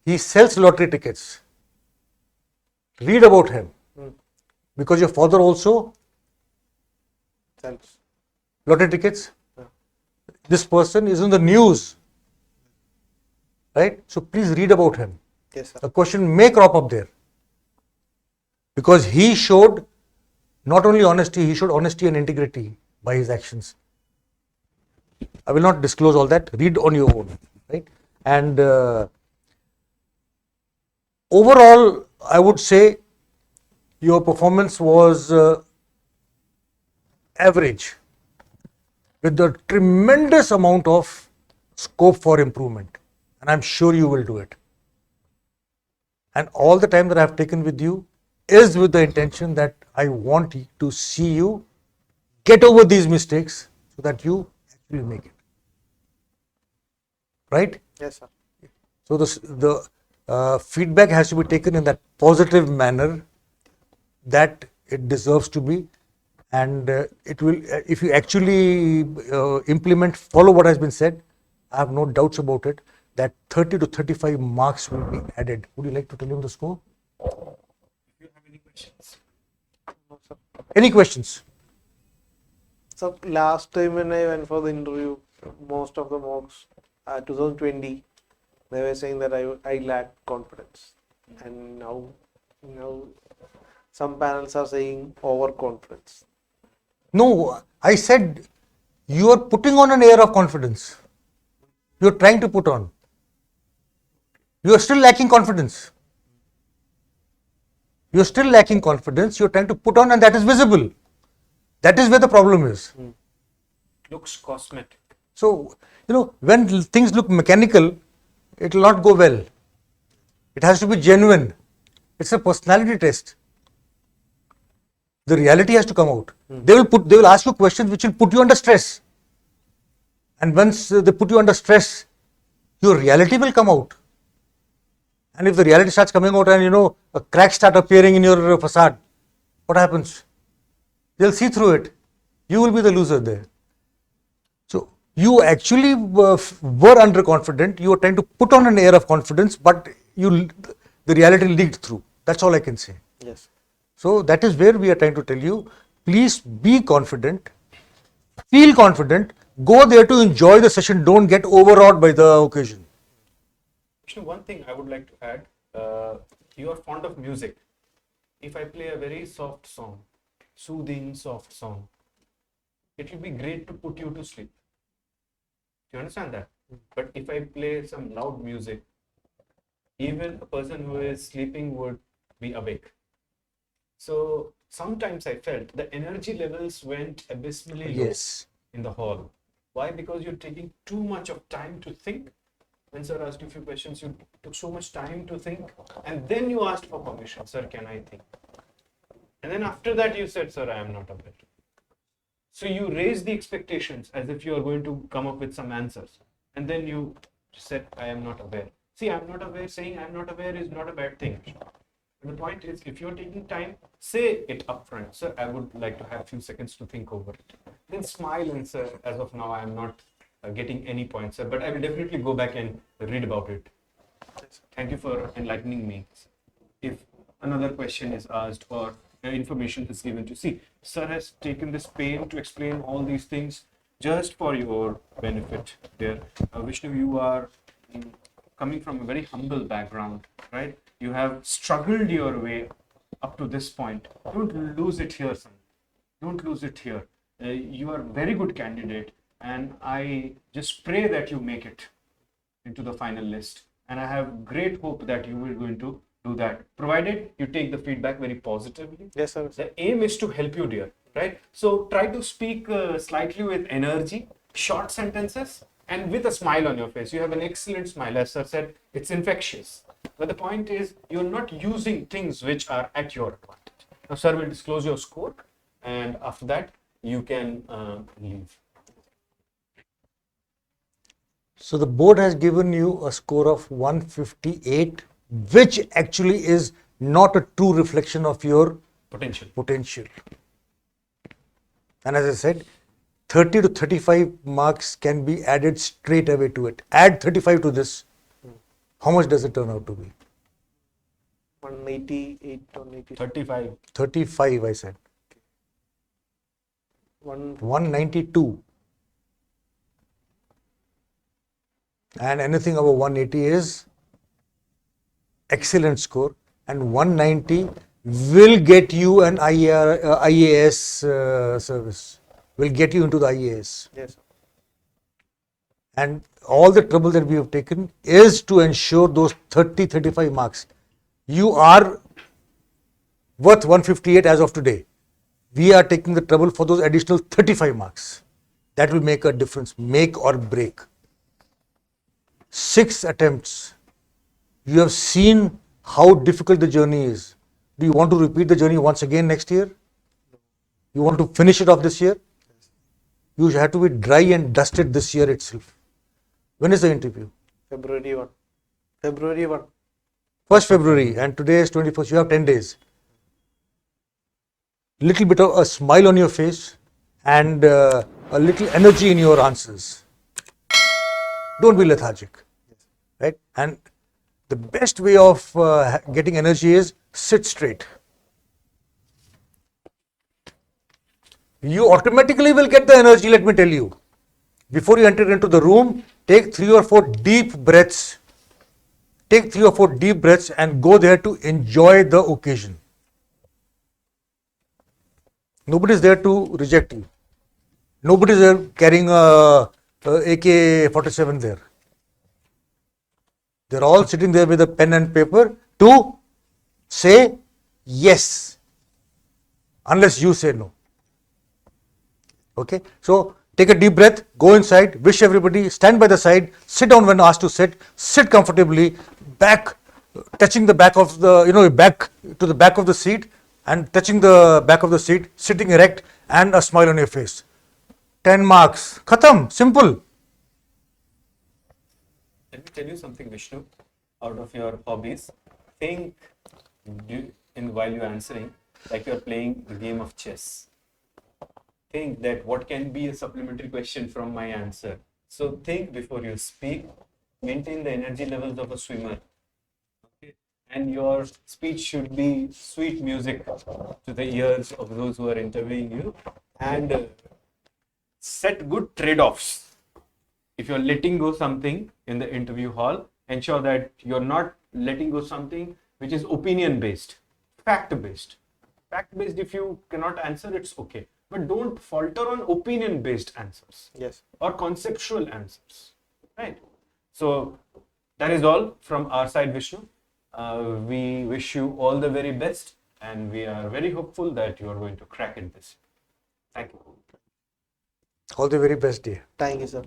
He sells lottery tickets. Read about him. Because your father also Sells. lottery tickets. Yeah. This person is in the news. Right? So please read about him. Yes, sir. A question may crop up there. Because he showed not only honesty, he showed honesty and integrity by his actions. I will not disclose all that. Read on your own. Right? And overall, I would say your performance was average with a tremendous amount of scope for improvement. And I'm sure you will do it. And all the time that I've taken with you is with the intention that I want to see you get over these mistakes so that you actually make it. Right? Yes, sir. So the feedback has to be taken in that positive manner that it deserves to be, and it will. If you actually follow what has been said, I have no doubts about it. That 30 to 35 marks will be added. Would you like to tell him the score? If you have any questions. No, sir. Any questions? So last time when I went for the interview, most of the mocks, 2020, they were saying that I lacked confidence, and now some panels are saying overconfidence. No, I said you are putting on an air of confidence. You are trying to put on. You are still lacking confidence. You are still lacking confidence. You are trying to put on, and that is visible. That is where the problem is. Looks cosmetic. So, when things look mechanical, it will not go well. It has to be genuine. It's a personality test. The reality has to come out. They will ask you questions which will put you under stress. And once they put you under stress, your reality will come out. And if the reality starts coming out and a cracks start appearing in your facade, what happens? They'll see through it. You will be the loser there. So you actually were underconfident. You were trying to put on an air of confidence, but the reality leaked through. That's all I can say. Yes. So that is where we are trying to tell you, please be confident, feel confident, go there to enjoy the session, don't get overawed by the occasion. Vishnu, one thing I would like to add, you are fond of music. If I play a very soft song, soothing soft song, it will be great to put you to sleep. Do you understand that? But if I play some loud music, even a person who is sleeping would be awake. So sometimes I felt the energy levels went abysmally low Yes. in the hall. Why? Because you're taking too much of time to think. When sir asked you a few questions, you took so much time to think, and then you asked for permission. Sir, can I think? And then after that you said, sir, I am not aware. So you raised the expectations as if you are going to come up with some answers. And then you said, I am not aware. See, I am not aware, saying I am not aware is not a bad thing. The point is, if you're taking time, say it upfront. Sir, I would like to have a few seconds to think over it. Then smile and say, as of now, I am not getting any points, sir. But I will definitely go back and read about it. Thank you for enlightening me. If another question is asked or information is given to see, sir has taken this pain to explain all these things just for your benefit. Dear Vishnu, you are coming from a very humble background, right? You have struggled your way up to this point. Don't lose it here, son. Don't lose it here. You are a very good candidate, and I just pray that you make it into the final list. And I have great hope that you will going to do that, provided you take the feedback very positively. Yes, sir. The aim is to help you, dear, right? So try to speak slightly with energy, short sentences, and with a smile on your face. You have an excellent smile. As sir said, it's infectious. But the point is, you're not using things which are at your advantage. Now, sir will disclose your score, and after that, you can leave. So the board has given you a score of 158, which actually is not a true reflection of your Potential. And as I said, 30 to 35 marks can be added straight away to it. Add 35 to this. How much does it turn out to be? 188 or 80. 35. 35, I said. 192. And anything above 180 is excellent score, and 190 will get you an IAS service, will get you into the IAS. Yes, sir. And all the trouble that we have taken is to ensure those 30-35 marks. You are worth 158 as of today. We are taking the trouble for those additional 35 marks. That will make a difference, make or break. 6 attempts. You have seen how difficult the journey is. Do you want to repeat the journey once again next year? You want to finish it off this year? You have to be dry and dusted this year itself. When is the interview? February 1. February 1. 1st February, and today is 21st. You have 10 days. Little bit of a smile on your face and a little energy in your answers. Don't be lethargic, right? And the best way of getting energy is sit straight. You automatically will get the energy, let me tell you. Before you enter into the room, take 3 or 4 deep breaths. Take 3 or 4 deep breaths and go there to enjoy the occasion. Nobody is there to reject you. Nobody is there carrying a AK-47 there. They're all sitting there with a pen and paper to say yes, unless you say no. Okay, so take a deep breath, go inside, wish everybody, stand by the side, sit down when asked to sit comfortably, back, touching the back of the, back to the back of the seat and touching the back of the seat, sitting erect and a smile on your face. 10 marks. Khatam, simple. Let me tell you something, Vishnu, out of your hobbies. Think while you're answering, like you're playing the game of chess. Think that what can be a supplementary question from my answer. So think before you speak, maintain the energy levels of a swimmer. Okay? And your speech should be sweet music to the ears of those who are interviewing you. And set good trade-offs. If you're letting go something in the interview hall, ensure that you're not letting go something which is opinion-based, fact-based. Fact-based, if you cannot answer, it's okay. But don't falter on opinion-based answers. Yes. Or conceptual answers. Right? So, that is all from our side, Vishnu. We wish you all the very best, and we are very hopeful that you are going to crack it this. Thank you. All the very best, dear. Thank you, sir.